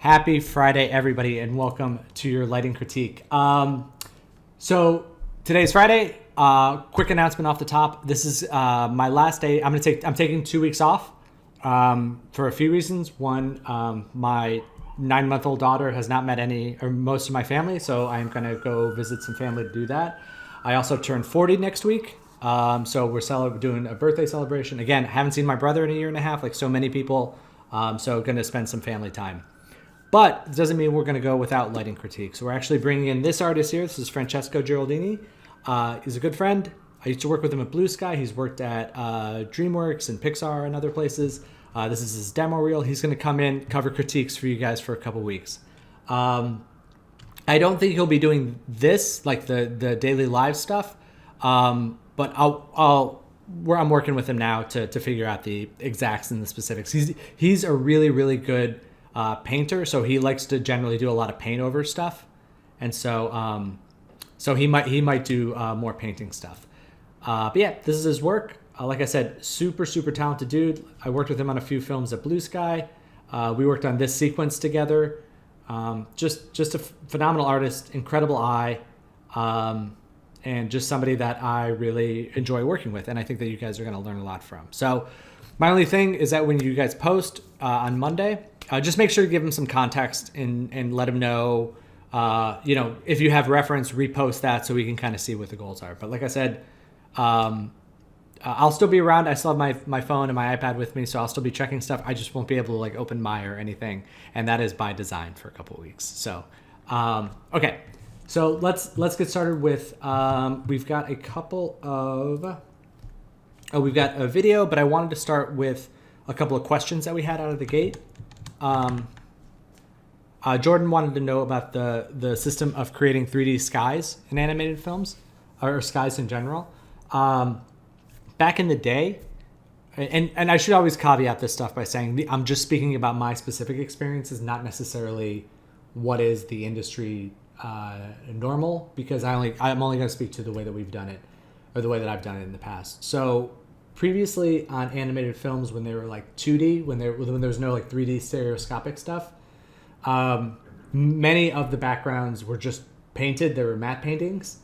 Happy Friday, everybody, and welcome to your lighting critique. So today's Friday. Quick announcement off the top. This is my last day. I'm taking 2 weeks off for a few reasons. One, my 9-month-old daughter has not met any or most of my family, so I'm gonna go visit some family to do that. I also turned 40 next week, so we're doing a birthday celebration. Again, haven't seen my brother in a year and a half, like so many people. So gonna spend some family time. But it doesn't mean we're going to go without lighting critiques. So we're actually bringing in this artist here. This is Francesco Giraldini. He's a good friend. I used to work with him at Blue Sky. He's worked at DreamWorks and Pixar and other places. This is his demo reel. He's going to come in, cover critiques for you guys for a couple weeks. I don't think he'll be doing this, like the daily live stuff. But I'm working with him now to figure out the exacts and the specifics. He's a really, really good painter, so he likes to generally do a lot of paint over stuff, and so he might do more painting stuff. But yeah, this is his work. Like I said, super talented dude. I worked with him on a few films at Blue Sky. We worked on this sequence together. Just a phenomenal artist, incredible eye, and just somebody that I really enjoy working with, and I think that you guys are going to learn a lot from. So my only thing is that when you guys post on Monday, just make sure to give him some context and let him know, if you have reference, repost that so we can kind of see what the goals are. But like I said, I'll still be around. I still have my phone and my iPad with me, so I'll still be checking stuff. I just won't be able to like open Maya or anything, and that is by design for a couple of weeks. So, okay. So let's get started with, we've got a couple of, we've got a video, but I wanted to start with a couple of questions that we had out of the gate. Jordan wanted to know about the system of creating 3D skies in animated films, or skies in general. Back in the day, and I should always caveat this stuff by saying I'm just speaking about my specific experiences, not necessarily what is the industry normal, because I'm only going to speak to the way that we've done it, or the way that I've done it in the past. So previously on animated films, when they were like 2D, when there was no like 3D stereoscopic stuff, many of the backgrounds were just painted. They were matte paintings.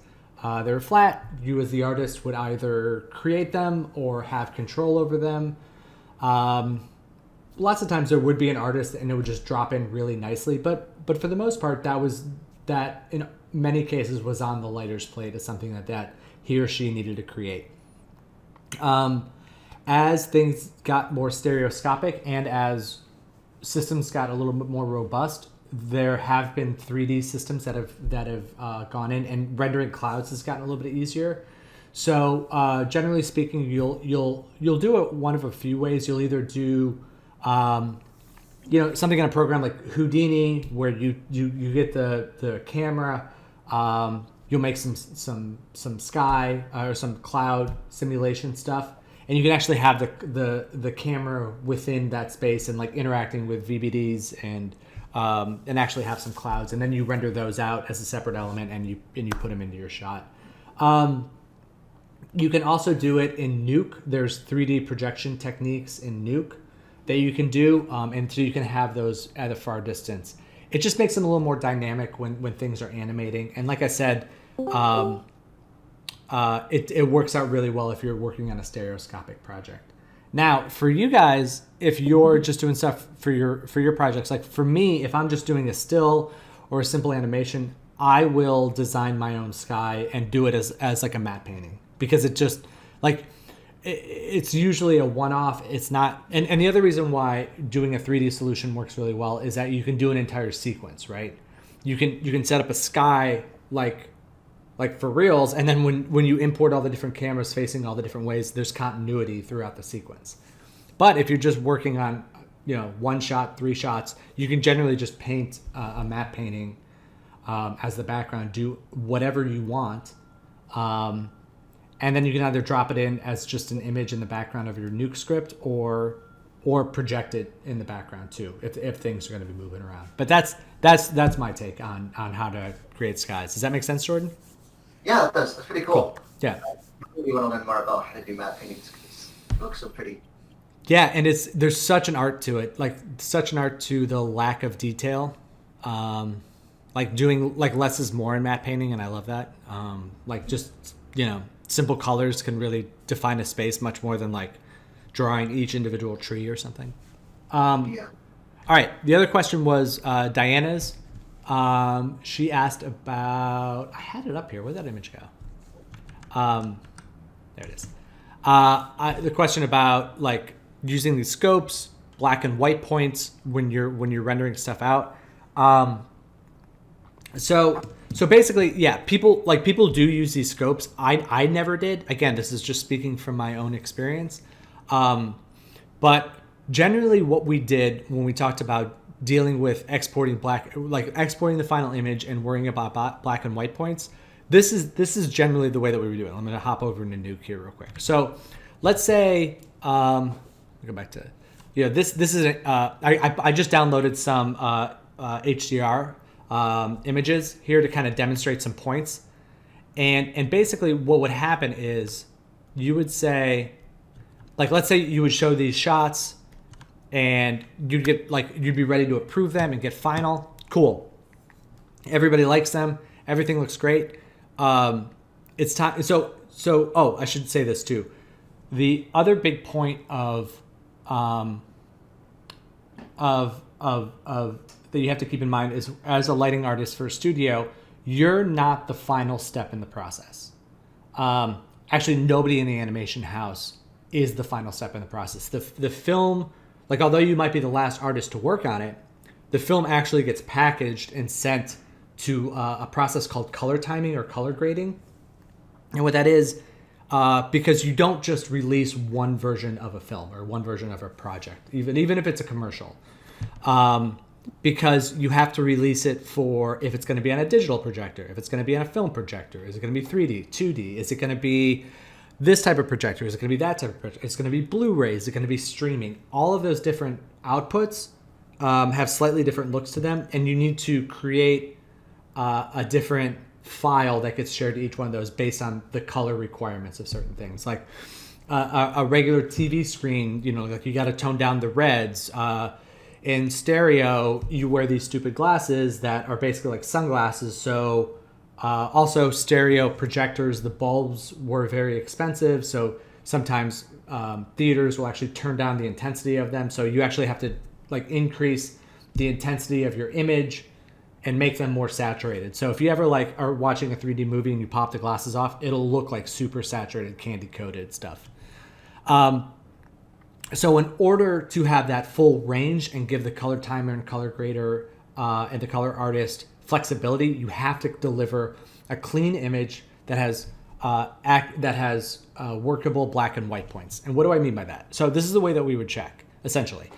They were flat. You as the artist would either create them or have control over them. Lots of times there would be an artist and it would just drop in really nicely. But for the most part, that in many cases was on the lighter's plate as something that he or she needed to create. As things got more stereoscopic and as systems got a little bit more robust, there have been 3D systems that have gone in, and rendering clouds has gotten a little bit easier. So generally speaking, you'll do it one of a few ways. You'll either do something in a program like Houdini, where you get the camera. You'll make some sky or some cloud simulation stuff, and you can actually have the camera within that space and like interacting with VBDs and actually have some clouds, and then you render those out as a separate element and you put them into your shot. You can also do it in Nuke. There's 3D projection techniques in Nuke that you can do, and so you can have those at a far distance. It just makes them a little more dynamic when things are animating. And like I said, it works out really well if you're working on a stereoscopic project. Now, for you guys, if you're just doing stuff for your projects, like for me, if I'm just doing a still or a simple animation, I will design my own sky and do it as like a matte painting, because it just like it's usually a one-off. It's not, and the other reason why doing a 3D solution works really well is that you can do an entire sequence, right? You can set up a sky like for reals, and then when you import all the different cameras facing all the different ways, there's continuity throughout the sequence. But if you're just working on one shot, 3 shots, you can generally just paint a matte painting as the background, do whatever you want, and then you can either drop it in as just an image in the background of your Nuke script, or project it in the background too, if things are going to be moving around. But that's my take on how to create skies. Does that make sense, Jordan? Yeah, it does. That's pretty cool. Yeah. I really want to learn more about how to do matte paintings, because it looks so pretty. Yeah, and there's such an art to it, like such an art to the lack of detail. Like doing like less is more in matte painting, and I love that. Like just simple colors can really define a space much more than like drawing each individual tree or something. Yeah. All right, the other question was Diana's. She asked about. I had it up here. Where'd that image go? There it is. The question about like using these scopes, black and white points when you're rendering stuff out. So basically, yeah, people do use these scopes. I never did. Again, this is just speaking from my own experience. But generally, what we did when we talked about dealing with exporting exporting the final image and worrying about black and white points, this is generally the way that we were doing. I'm going to hop over into Nuke here real quick. So let's say go back to this is I just downloaded some HDR images here to kind of demonstrate some points, and basically what would happen is you would say, like, let's say you would show these shots and you'd be ready to approve them and get final. Cool, everybody likes them, everything looks great. It's time. So I should say this too. The other big point of that you have to keep in mind is, as a lighting artist for a studio, you're not the final step in the process. Actually, nobody in the animation house is the final step in the process. The film, like, although you might be the last artist to work on it, the film actually gets packaged and sent to a process called color timing or color grading. And what that is, because you don't just release one version of a film or one version of a project, even if it's a commercial, because you have to release it for if it's going to be on a digital projector, if it's going to be on a film projector, is it going to be 3D, 2D, is it going to be this type of projector, is it going to be that type of projector, it's going to be Blu-ray, is it going to be streaming? All of those different outputs have slightly different looks to them, and you need to create a different file that gets shared to each one of those based on the color requirements of certain things. Like a regular TV screen, like you got to tone down the reds. In stereo, you wear these stupid glasses that are basically like sunglasses. So also stereo projectors, the bulbs were very expensive. So sometimes theaters will actually turn down the intensity of them. So you actually have to like increase the intensity of your image and make them more saturated. So if you ever like are watching a 3D movie and you pop the glasses off, it'll look like super saturated, candy coated stuff. So in order to have that full range and give the color timer and color grader and the color artist flexibility, you have to deliver a clean image that has workable black and white points. And what do I mean by that? So this is the way that we would check, essentially.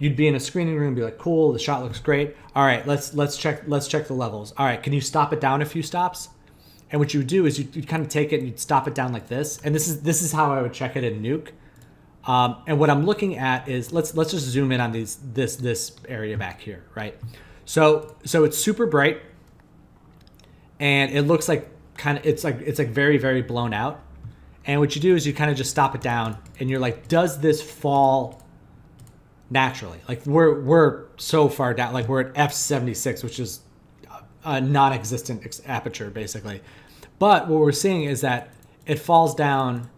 You'd be in a screening room, be like, cool, the shot looks great. All right, let's check the levels. All right, can you stop it down a few stops? And what you would do is you'd kind of take it and you'd stop it down like this. And this is how I would check it in Nuke. And what I'm looking at is let's just zoom in on this area back here, right? So it's super bright, and it looks like it's like very, very blown out. And what you do is you kind of just stop it down, and you're like, does this fall naturally? Like we're so far down, like we're at f/76, which is a non-existent aperture basically. But what we're seeing is that it falls down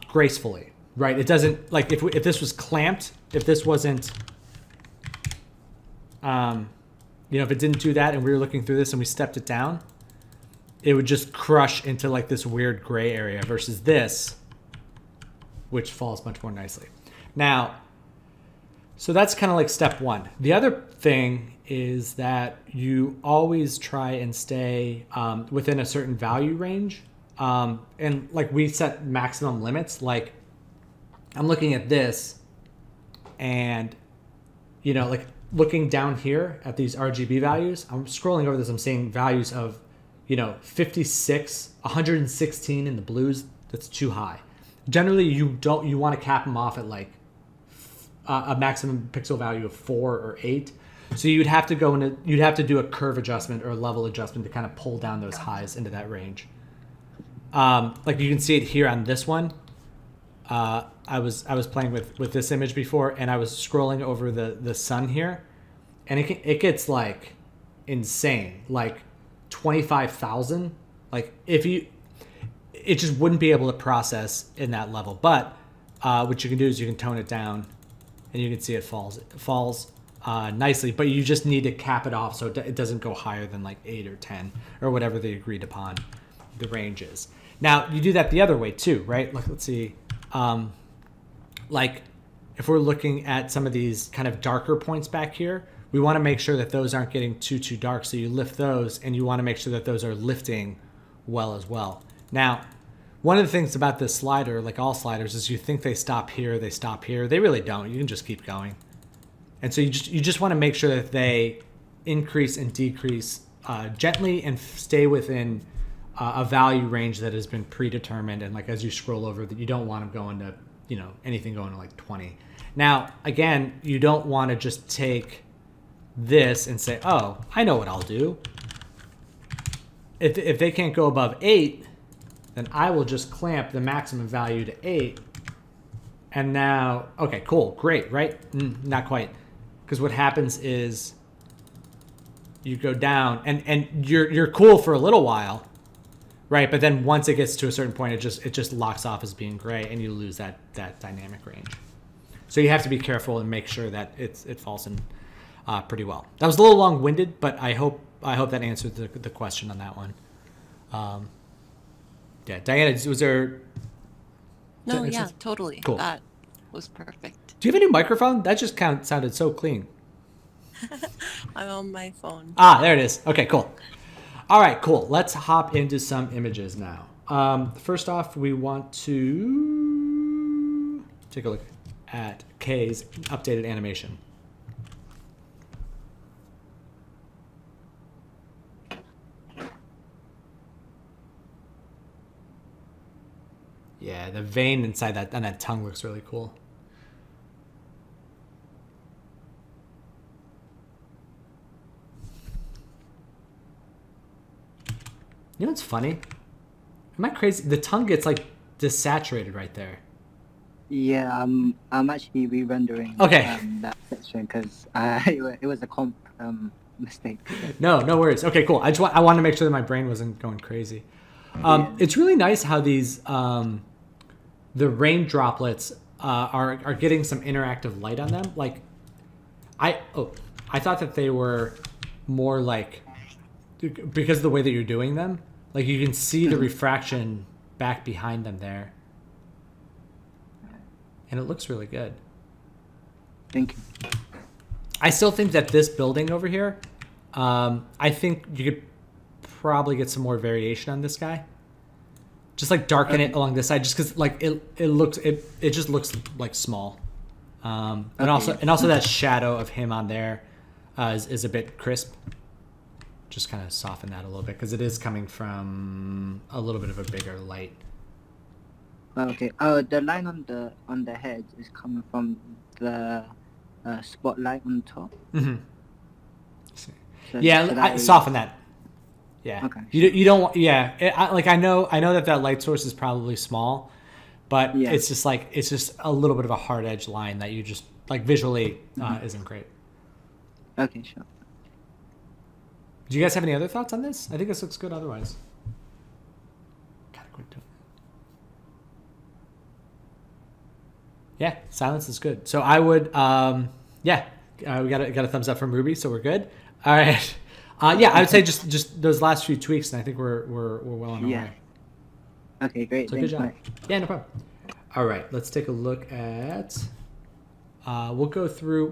gracefully, right? It doesn't, like, if this was clamped, if this wasn't, if it didn't do that and we were looking through this and we stepped it down, it would just crush into like this weird gray area versus this, which falls much more nicely. Now, so that's kind of like step one. The other thing is that you always try and stay within a certain value range. And like we set maximum limits. Like I'm looking at this and, like looking down here at these RGB values, I'm scrolling over this, I'm seeing values of, 56, 116 in the blues. That's too high. Generally, you want to cap them off at like a maximum pixel value of 4 or 8. So you'd have to you'd have to do a curve adjustment or a level adjustment to kind of pull down those highs into that range. Like you can see it here on this one. I was playing with this image before, and I was scrolling over the sun here, and it gets like insane, like 25,000. Like it just wouldn't be able to process in that level. But what you can do is you can tone it down, and you can see it falls nicely. But you just need to cap it off so it doesn't go higher than like 8 or 10 or whatever the agreed upon the range is. Now you do that the other way too, right? Like let's see, like if we're looking at some of these kind of darker points back here, we want to make sure that those aren't getting too dark. So you lift those, and you want to make sure that those are lifting well as well. Now, one of the things about this slider, like all sliders, is you think they stop here, they stop here. They really don't. You can just keep going. And so you just want to make sure that they increase and decrease gently and stay within a value range that has been predetermined. And like as you scroll over, that you don't want them going to, anything going to like 20. Now, again, you don't want to just take this and say, oh, I know what I'll do. If they can't go above 8, then I will just clamp the maximum value to 8. And now, okay, cool, great, right? Not quite. Because what happens is you go down, and you're cool for a little while, right? But then once it gets to a certain point, it just locks off as being gray, and you lose that dynamic range. So you have to be careful and make sure that it falls in pretty well. That was a little long-winded, but I hope that answered the question on that one. Yeah, Diana, was there? No, yeah, totally. Cool. That was perfect. Do you have a new microphone? That just sounded so clean. I'm on my phone. There it is. Okay, cool. All right, cool. Let's hop into some images now. First off, we want to take a look at Kay's updated animation. Yeah, the vein inside that and that tongue looks really cool. You know what's funny? Am I crazy? The tongue gets like desaturated right there. Yeah, I'm actually re-rendering that section because it was a comp mistake. No worries. Okay, cool. I wanted to make sure that my brain wasn't going crazy. It's really nice how these the rain droplets are getting some interactive light on them. Like I thought that they were more like, because of the way that you're doing them, like you can see the refraction back behind them there, and it looks really good. Thank you. I still think that this building over here, I think you could probably get some more variation on this guy. Just like darken it along this side, just because like it just looks like small, and also that shadow of him on there is a bit crisp. Just kind of soften that a little bit because it is coming from a little bit of a bigger light. Okay. The line on the head is coming from the spotlight on top. Mm-hmm. So I soften that. Yeah. Okay. You don't want. Yeah. I know that light source is probably small, but it's just a little bit of a hard edge line that you just like visually isn't great. Okay, sure. Do you guys have any other thoughts on this? I think this looks good otherwise. Gotta quit doing that. Yeah, silence is good. So I would, we got a thumbs up from Ruby, so we're good. All right. I would say just those last few tweaks, and I think we're well on our way. Okay, great. So Thanks, good job. Mike. Yeah, no problem. All right, let's take a look at. We'll go through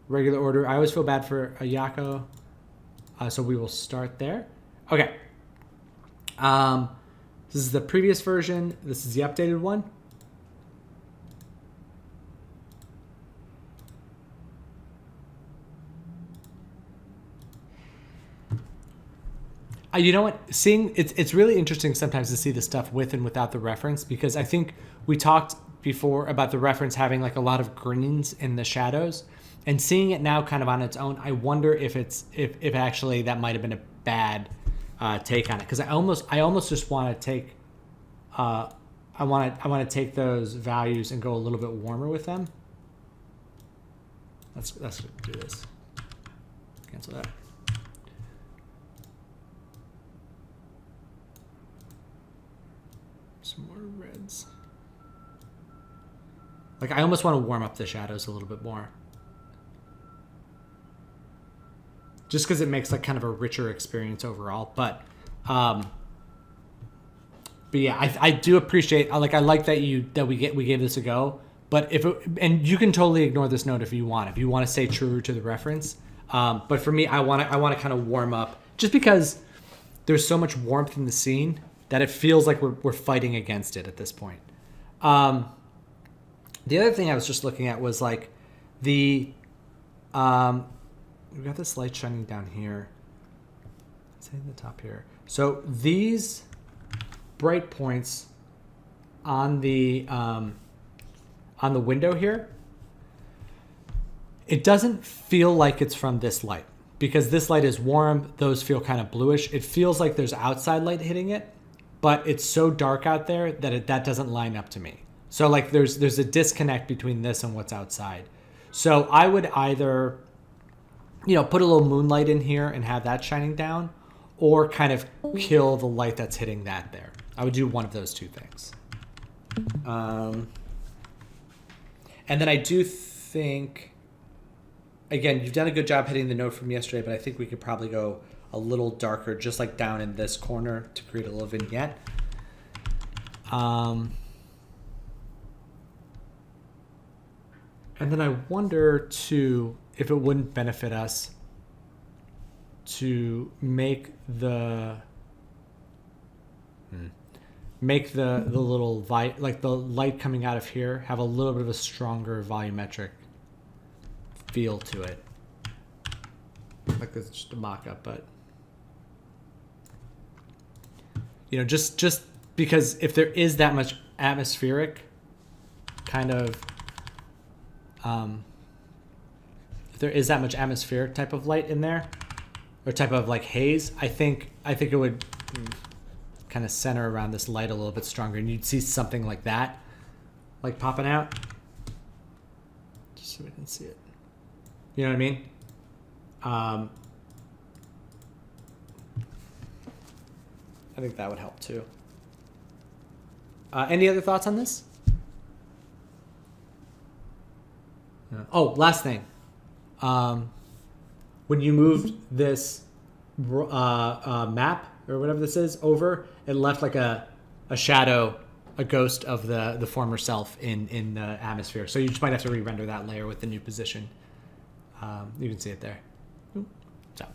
regular order. I always feel bad for Ayako, so we will start there. Okay. This is the previous version. This is the updated one. You know what? It's really interesting sometimes to see the stuff with and without the reference, because I think we talked before about the reference having like a lot of greens in the shadows, and seeing it now kind of on its own. I wonder if actually that might have been a bad take on it, because I almost just want to take. I I want to take those values and go a little bit warmer with them. Let's do this. Cancel that. Some more reds. Like, I almost want to warm up the shadows a little bit more. Just because it makes like kind of a richer experience overall. But yeah, I do appreciate, like, I like that we gave this a go. But and you can totally ignore this note if you want to stay true to the reference. But for me, I want to kind of warm up, just because there's so much warmth in the scene that it feels like we're fighting against it at this point. The other thing I was just looking at was like we've got this light shining down here. It's in the top here. So these bright points on the window here, it doesn't feel like it's from this light, because this light is warm. Those feel kind of bluish. It feels like there's outside light hitting it, but it's so dark out there that that doesn't line up to me. So like there's a disconnect between this and what's outside. So I would either, put a little moonlight in here and have that shining down, or kind of kill the light that's hitting that there. I would do one of those two things. And then I do think, again, you've done a good job hitting the note from yesterday, but I think we could probably go a little darker, just like down in this corner, to create a little vignette. And then I wonder too if it wouldn't benefit us to make the little like the light coming out of here have a little bit of a stronger volumetric feel to it. Like this is just a mock-up, but just because if there is that much atmospheric kind of if there is that much atmospheric type of light in there, or type of like haze, I think it would kind of center around this light a little bit stronger, and you'd see something like that, like popping out. Just so we can see it. You know what I mean? I think that would help too. Any other thoughts on this? Oh, last thing. When you moved this map or whatever this is over, it left like a shadow, a ghost of the former self in the atmosphere. So you just might have to re-render that layer with the new position. You can see it there. So,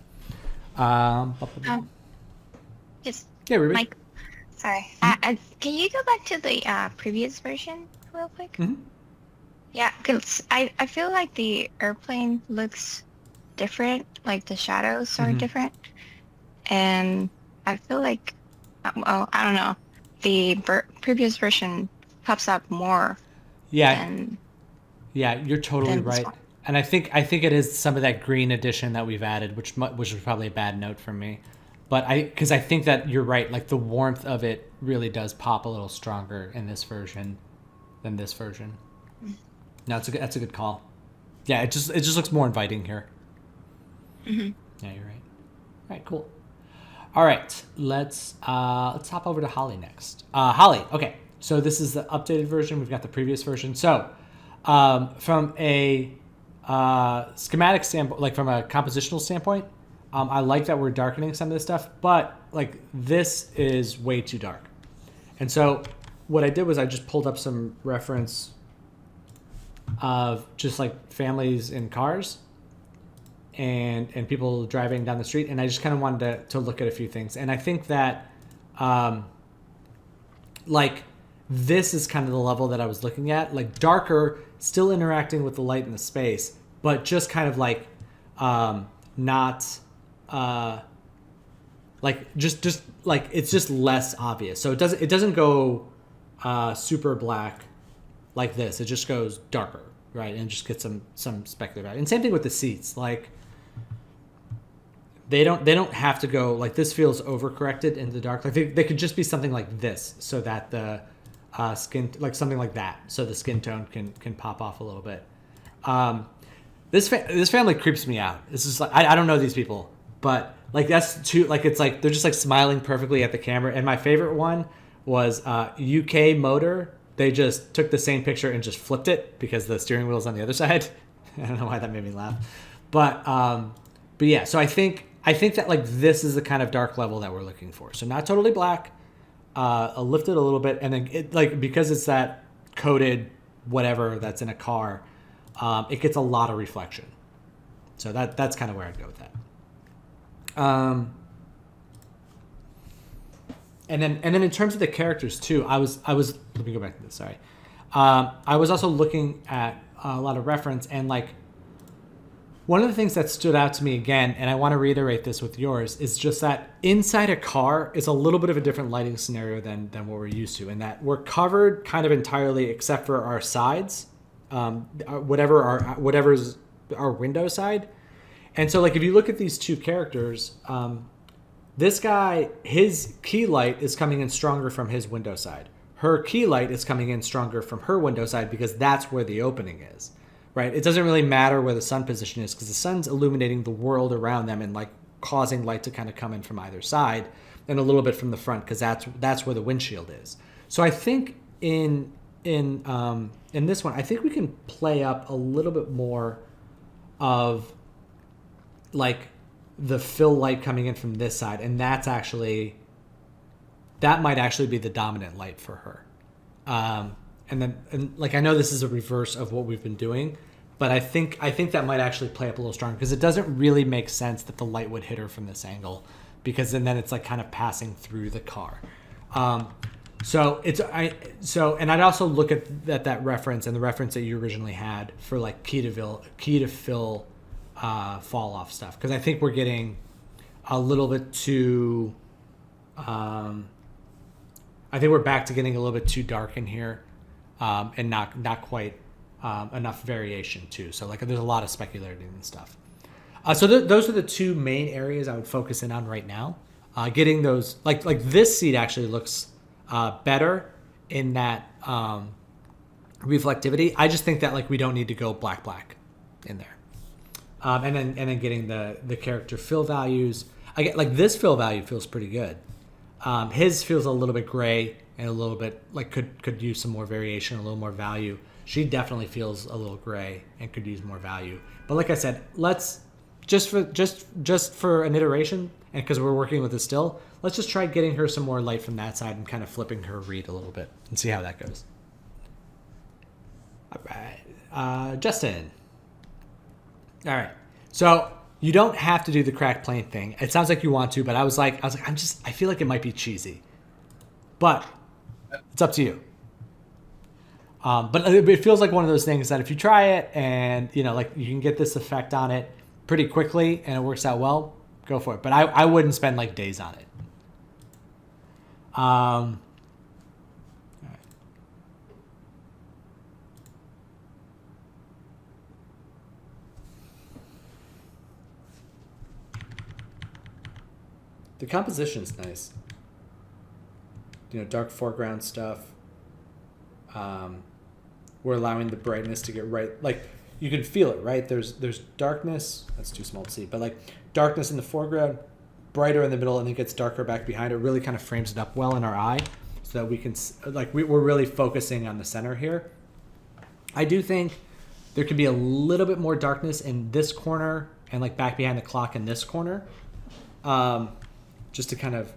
just yeah, Ruby. Mike. Sorry. Can you go back to the previous version real quick? Mm-hmm. Yeah, because I feel like the airplane looks different, like the shadows are different. And I feel like, well, I don't know, the previous version pops up more. Yeah. Yeah, you're totally right. And I think it is some of that green addition that we've added, which was probably a bad note from me. But because I think that you're right, like the warmth of it really does pop a little stronger in this version than this version. No, that's a good call. Yeah, it just looks more inviting here. Yeah, you're right. All right, cool. All right, let's hop over to Holly next. Holly, okay. So this is the updated version. We've got the previous version. So from a schematic standpoint, like from a compositional standpoint, I like that we're darkening some of this stuff, but like this is way too dark. And so what I did was I just pulled up some reference of just like families in cars and people driving down the street, and I just kind of wanted to look at a few things. And I think that like this is kind of the level that I was looking at, like darker, still interacting with the light in the space, but just kind of like not like just like it's just less obvious. So it doesn't go super black like this. It just goes darker, right? And just gets some speculative out. And same thing with the seats. Like they don't have to go like this. Feels overcorrected into the dark. Like they could just be something like this, so that the skin, like something like that, so the skin tone can pop off a little bit. This family creeps me out. This is like I don't know these people, but like that's too like it's like they're just like smiling perfectly at the camera. And my favorite one was UK Motor. They just took the same picture and just flipped it because the steering wheel's on the other side. I don't know why that made me laugh, but yeah. So I think that like this is the kind of dark level that we're looking for. So not totally black. I'll lift it a little bit, and then it, like because it's that coated whatever that's in a car, it gets a lot of reflection. So that's kind of where I'd go with that. And then in terms of the characters too, I was let me go back to this. Sorry, I was also looking at a lot of reference, and like one of the things that stood out to me again, and I want to reiterate this with yours, is just that inside a car is a little bit of a different lighting scenario than what we're used to, in that we're covered kind of entirely except for our sides, whatever's our window side. And so like if you look at these two characters, this guy, his key light is coming in stronger from his window side. Her key light is coming in stronger from her window side because that's where the opening is. Right, it doesn't really matter where the sun position is because the sun's illuminating the world around them and like causing light to kind of come in from either side and a little bit from the front because that's where the windshield is. So I think in this one, I think we can play up a little bit more of like the fill light coming in from this side, and that might actually be the dominant light for her. And like I know this is a reverse of what we've been doing, but I think that might actually play up a little stronger because it doesn't really make sense that the light would hit her from this angle, because then it's like kind of passing through the car. And I'd also look at that reference and the reference that you originally had for like key to fill fall off stuff, because I think we're getting a little bit too. I think we're back to getting a little bit too dark in here. And not quite enough variation too. So like there's a lot of specularity and stuff. So those are the two main areas I would focus in on right now. Getting those like this seat actually looks better in that reflectivity. I just think that like we don't need to go black in there. And then getting the character fill values. I get like this fill value feels pretty good. His feels a little bit gray and a little bit like could use some more variation, a little more value. She definitely feels a little gray and could use more value. But like I said, let's just for an iteration, and because we're working with this still, let's just try getting her some more light from that side and kind of flipping her read a little bit and see how that goes. All right, Justin. All right, so you don't have to do the cracked plane thing. It sounds like you want to, but I was like, I feel like it might be cheesy, but it's up to you. But it feels like one of those things that if you try it and like you can get this effect on it pretty quickly and it works out well, go for it. But I wouldn't spend like days on it. All right. The composition's nice. Dark foreground stuff. We're allowing the brightness to get right. Like you can feel it, right? There's darkness. That's too small to see, but like darkness in the foreground, brighter in the middle, and then it gets darker back behind. It really kind of frames it up well in our eye, so that we can we're really focusing on the center here. I do think there could be a little bit more darkness in this corner and like back behind the clock in this corner, just to kind of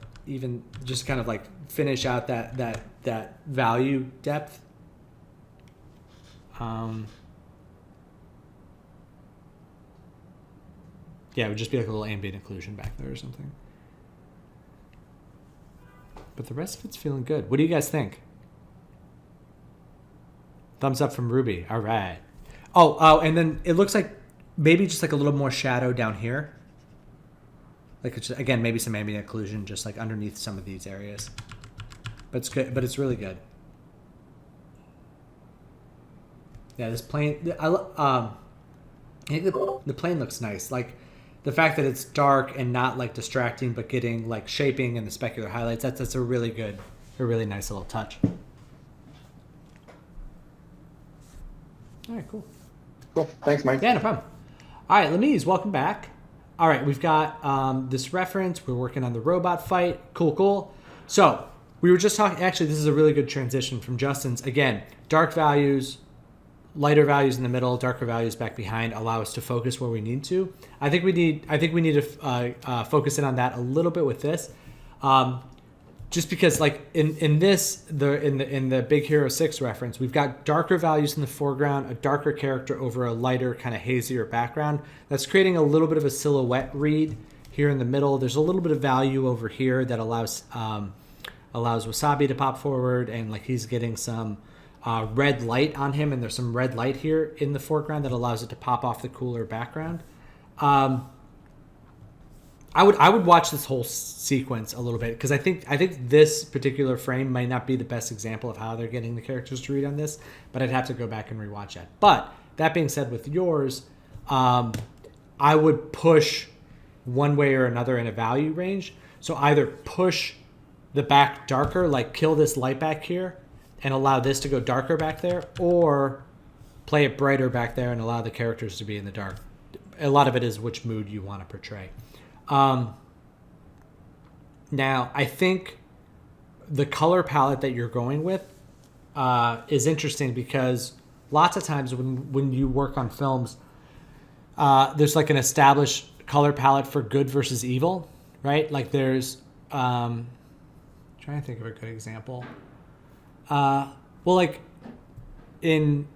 like finish out that value depth. Yeah, it would just be like a little ambient occlusion back there or something. But the rest of it's feeling good. What do you guys think? Thumbs up from Ruby. All right. Oh, and then it looks like maybe just like a little more shadow down here. Like it's, again, maybe some ambient occlusion just like underneath some of these areas. But it's good. But it's really good. Yeah, this plane. I think the plane looks nice. Like the fact that it's dark and not like distracting, but getting like shaping and the specular highlights. That's a really nice little touch. All right, cool. Cool. Thanks, Mike. Yeah, no problem. All right, Lamese, welcome back. All right, we've got this reference. We're working on the robot fight. Cool. So we were just talking. Actually, this is a really good transition from Justin's. Again, dark values, lighter values in the middle, darker values back behind allow us to focus where we need to. I think we need to focus in on that a little bit with this. Just because, like in the Big Hero 6 reference, we've got darker values in the foreground, a darker character over a lighter, kind of hazier background. That's creating a little bit of a silhouette read here in the middle. There's a little bit of value over here that allows Wasabi to pop forward, and like he's getting some red light on him, and there's some red light here in the foreground that allows it to pop off the cooler background. I would watch this whole sequence a little bit because I think this particular frame might not be the best example of how they're getting the characters to read on this, but I'd have to go back and rewatch that. But that being said, with yours, I would push one way or another in a value range. So either push the back darker, like kill this light back here and allow this to go darker back there, or play it brighter back there and allow the characters to be in the dark. A lot of it is which mood you want to portray. Now, I think the color palette that you're going with is interesting because lots of times when you work on films, there's like an established color palette for good versus evil, right? Like there's, trying to think of a good example. Well, like in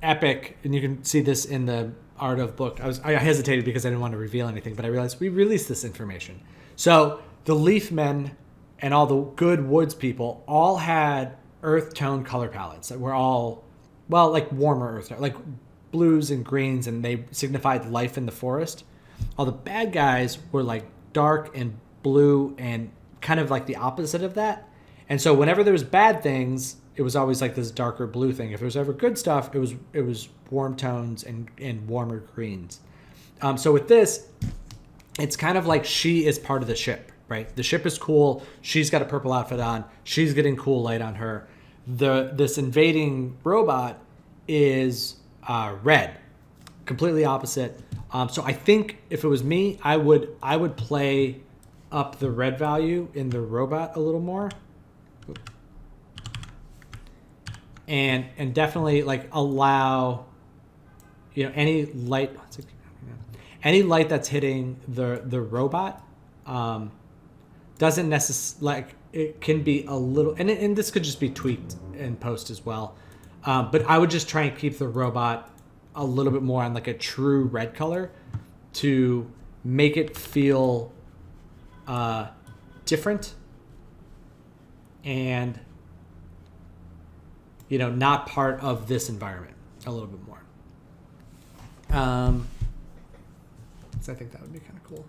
Epic, and you can see this in the Art of book. I hesitated because I didn't want to reveal anything, but I realized we released this information. So the Leaf Men and all the good Woods people all had earth tone color palettes that were all, well, like warmer earth tone, like blues and greens, and they signified life in the forest. All the bad guys were like dark and blue and kind of like the opposite of that. And so whenever there was bad things, it was always like this darker blue thing. If there was ever good stuff, it was warm tones and warmer greens. So with this, it's kind of like she is part of the ship, right? The ship is cool. She's got a purple outfit on. She's getting cool light on her. This invading robot is red, completely opposite. So I think if it was me, I would play up the red value in the robot a little more. And definitely like allow, any light that's hitting the robot doesn't necessarily, like, it can be a little, and this could just be tweaked in post as well. But I would just try and keep the robot a little bit more on like a true red color to make it feel different and not part of this environment a little bit more. So I think that would be kind of cool.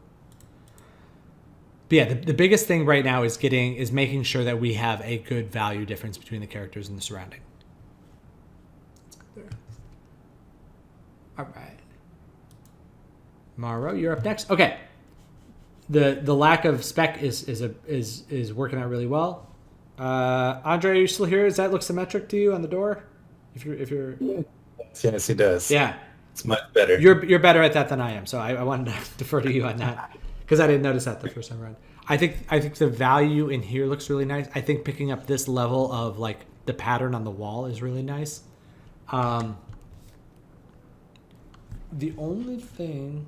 But yeah, the biggest thing right now is making sure that we have a good value difference between the characters and the surrounding. Let's go there. All right. Mauro, you're up next. Okay. The lack of spec is working out really well. Andre, are you still here? Does that look symmetric to you on the door? If you're Yes, it does. Yeah, it's much better. You're better at that than I am, so I wanted to defer to you on that because I didn't notice that the first time around. I think the value in here looks really nice. I think picking up this level of like the pattern on the wall is really nice. The only thing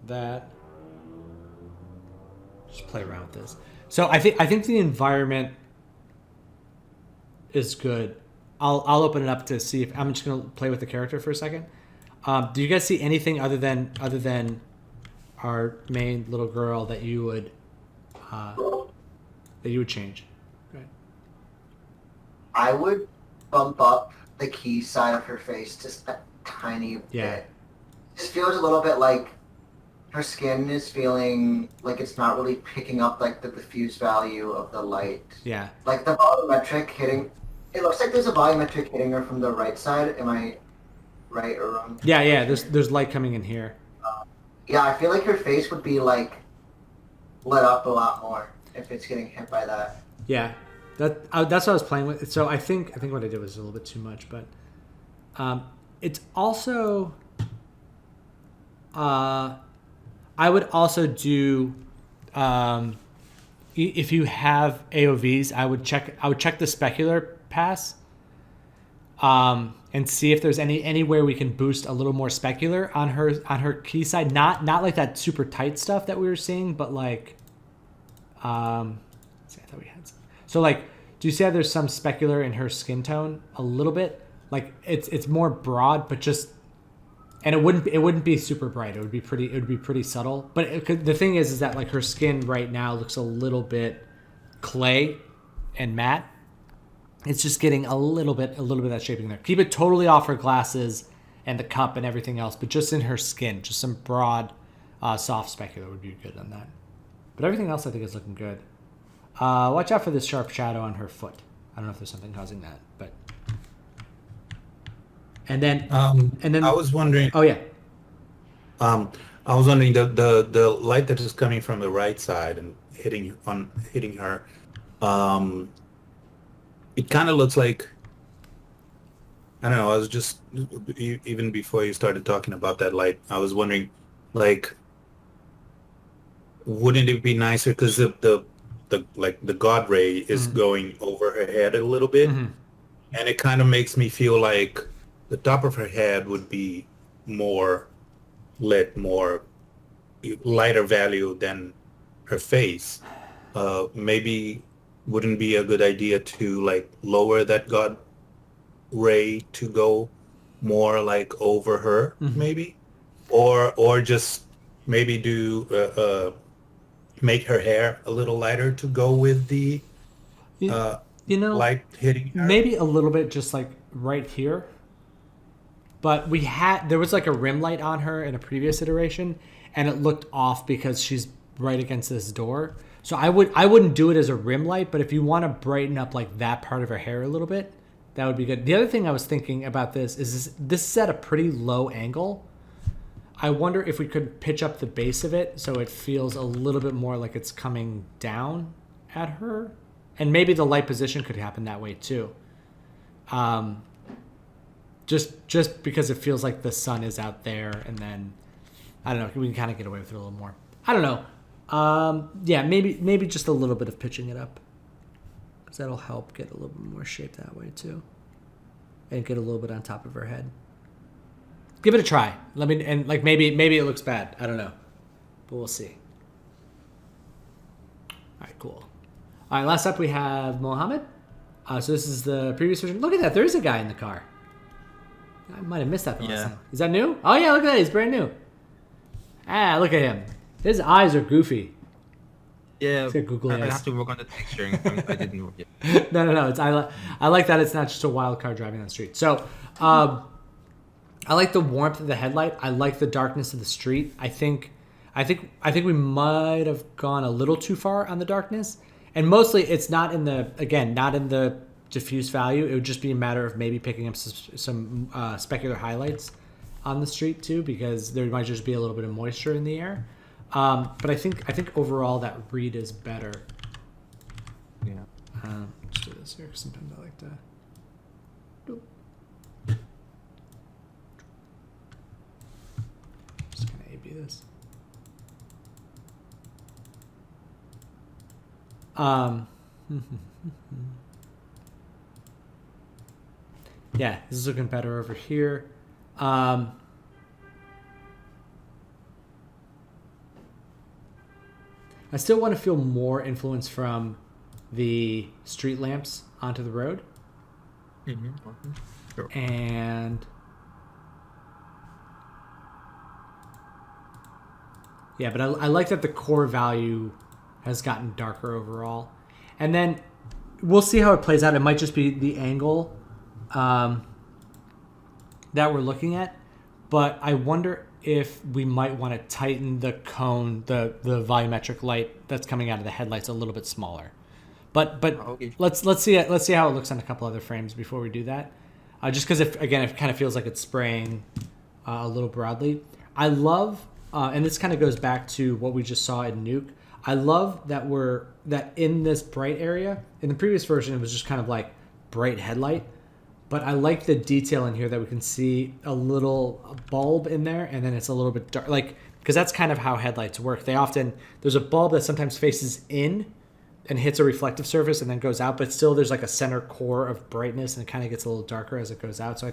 that, just play around with this. So I think the environment is good. I'll open it up to see if I'm just gonna play with the character for a second. Do you guys see anything other than our main little girl that you would change? Right. I would bump up the key side of her face just a tiny bit. Just feels a little bit like her skin is feeling like it's not really picking up like the diffuse value of the light. Yeah. Like the volumetric hitting. It looks like there's a volumetric hitting her from the right side. Am I right or wrong? Yeah. There's light coming in here. Yeah, I feel like her face would be like lit up a lot more if it's getting hit by that. Yeah, that's what I was playing with. So I think what I did was a little bit too much, but It's also, I would also do, if you have AOVs, I would check the specular pass, and see if there's anywhere we can boost a little more specular on her key side. Not like that super tight stuff that we were seeing, but like, let's see, I thought we had some. So like, do you see how there's some specular in her skin tone a little bit? Like it's more broad, but just, and it wouldn't be super bright. It would be pretty subtle. But the thing is that like her skin right now looks a little bit clay and matte. It's just getting a little bit of that shaping there. Keep it totally off her glasses and the cup and everything else, but just in her skin, just some broad, soft specular would be good on that. But everything else I think is looking good. Watch out for this sharp shadow on her foot. I don't know if there's something causing that, but. And then I was wondering. Oh yeah. I was wondering the light that is coming from the right side and hitting her. It kind of looks like, I don't know, I was just, even before you started talking about that light, I was wondering, like, wouldn't it be nicer, because the God ray is going over her head a little bit, and it kind of makes me feel like the top of her head would be more lit, more lighter value than her face. Maybe wouldn't be a good idea to like lower that God ray to go more like over her, maybe, or just maybe do make her hair a little lighter to go with the light hitting her. Maybe a little bit just like right here. But there was like a rim light on her in a previous iteration, and it looked off because she's right against this door. So I wouldn't do it as a rim light, but if you want to brighten up like that part of her hair a little bit, that would be good. The other thing I was thinking about this is this is at a pretty low angle. I wonder if we could pitch up the base of it so it feels a little bit more like it's coming down at her. And maybe the light position could happen that way too. Just because it feels like the sun is out there, and then I don't know, we can kind of get away with it a little more. I don't know. Yeah, maybe just a little bit of pitching it up, because that'll help get a little bit more shape that way too, and get a little bit on top of her head. Give it a try. And like maybe it looks bad. I don't know, but we'll see. All right, cool. All right, last up we have Mohammed. So this is the previous version. Look at that. There is a guy in the car. I might have missed that the last time. Is that new? Oh yeah, look at that. He's brand new. Ah, look at him. His eyes are goofy. Yeah, I have to work on the texturing. I didn't work yet. No. I like that it's not just a wild car driving on the street. So, I like the warmth of the headlight. I like the darkness of the street. I think we might have gone a little too far on the darkness, and mostly it's not in the diffuse value. It would just be a matter of maybe picking up some specular highlights on the street too, because there might just be a little bit of moisture in the air. But I think overall that read is better. Yeah. Let's do this here, because sometimes I like to. Just gonna A/B this. Yeah, this is looking better over here. I still want to feel more influence from the street lamps onto the road. Sure. And yeah, but I like that the core value has gotten darker overall. And then we'll see how it plays out. It might just be the angle that we're looking at, but I wonder if we might want to tighten the cone, the volumetric light that's coming out of the headlights a little bit smaller. But okay. let's see how it looks on a couple other frames before we do that. Just because it kind of feels like it's spraying a little broadly. I love, and this kind of goes back to what we just saw in Nuke. I love that in this bright area. In the previous version, it was just kind of like bright headlight. but I like the detail in here that we can see a little bulb in there, and then it's a little bit dark, like, because that's kind of how headlights work. There's a bulb that sometimes faces in and hits a reflective surface and then goes out, but still there's like a center core of brightness, and it kind of gets a little darker as it goes out. So I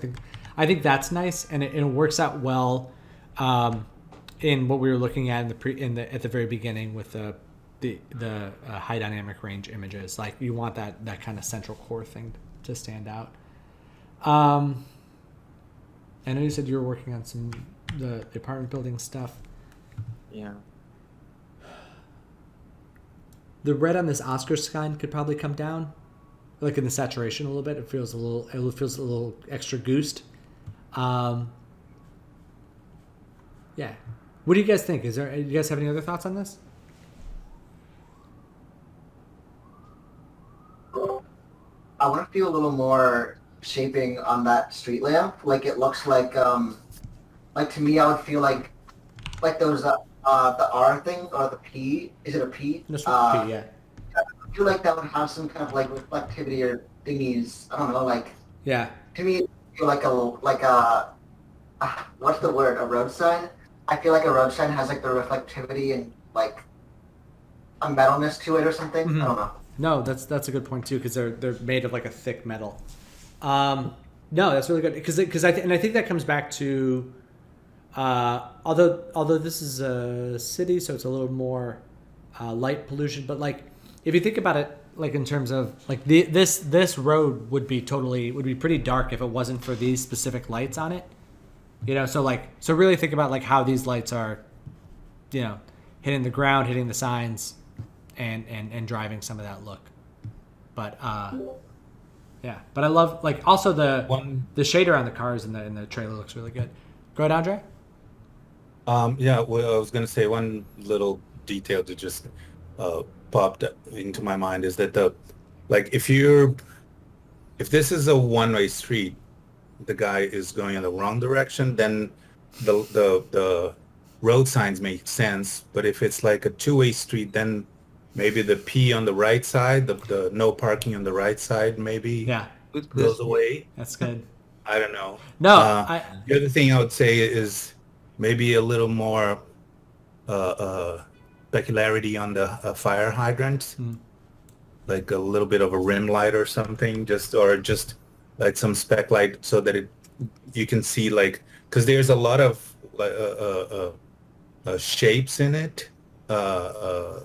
think that's nice, and it works out well in what we were looking at at the very beginning with the high dynamic range images. Like, you want that kind of central core thing to stand out. I know you said you were working on the apartment building stuff. Yeah. The red on this Oscar sign could probably come down, like in the saturation a little bit. It feels a little extra goosed. Yeah. What do you guys think? Do you guys have any other thoughts on this? I want to feel a little more shaping on that street lamp. Like, it looks like to me, I would feel like those the R thing or the P. Is it a P? No, it's not P, yeah. I feel like that would have some kind of like reflectivity or thingies. I don't know, like. Yeah. To me, it feel like what's the word? A road sign. I feel like a road sign has like the reflectivity and like a metalness to it or something. Mm-hmm. I don't know. No, that's a good point too, because they're made of like a thick metal. No, that's really good, because I think that comes back to although this is a city, so it's a little more light pollution. But like, if you think about it, like in terms of like this road would be pretty dark if it wasn't for these specific lights on it. You know, so really think about like how these lights are, you know, hitting the ground, hitting the signs, and driving some of that look. But yeah, but I love like also the shader on the cars in the trailer looks really good. Go ahead, Andre. Yeah, well, I was going to say one little detail that just popped into my mind is that if this is a one-way street, the guy is going in the wrong direction, then the road signs make sense. But if it's like a two-way street, then maybe the P on the right side, the no parking on the right side, maybe goes away. That's good. I don't know. No, the other thing I would say is maybe a little more specularity on the fire hydrants, like a little bit of a rim light or something, just like some spec light, so that you can see, like, because there's a lot of shapes in it,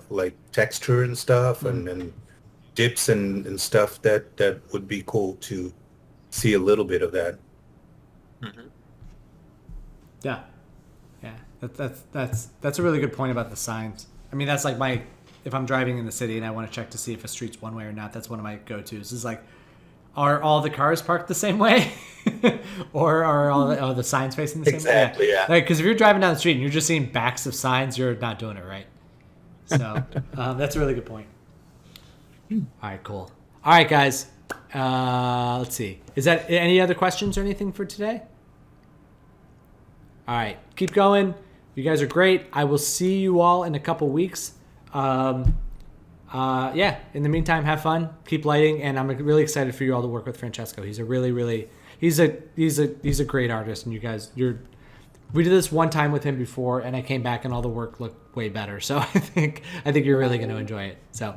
like texture and stuff, and dips and stuff that would be cool to see a little bit of that. Mm-hmm. Yeah. That's a really good point about the signs. I mean, that's like if I'm driving in the city and I want to check to see if a street's one way or not, that's one of my go-tos. Is like, are all the cars parked the same way, or are all the signs facing the same way? Exactly. Yeah. Like, because if you're driving down the street and you're just seeing backs of signs, you're not doing it right. So that's a really good point. All right, cool. All right, guys. Let's see. Is that any other questions or anything for today? All right, keep going. You guys are great. I will see you all in a couple weeks. Yeah. In the meantime, have fun. Keep lighting, and I'm really excited for you all to work with Francesco. He's a really he's a great artist, and you guys, we did this one time with him before, and I came back and all the work looked way better. So I think you're really going to enjoy it. So,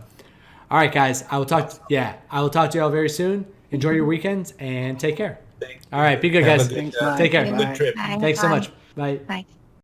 all right, guys. I will talk to you all very soon. Enjoy your weekends and take care. All right, be good, guys. Thanks, Take care. Good trip. Thanks so much. Bye. Bye.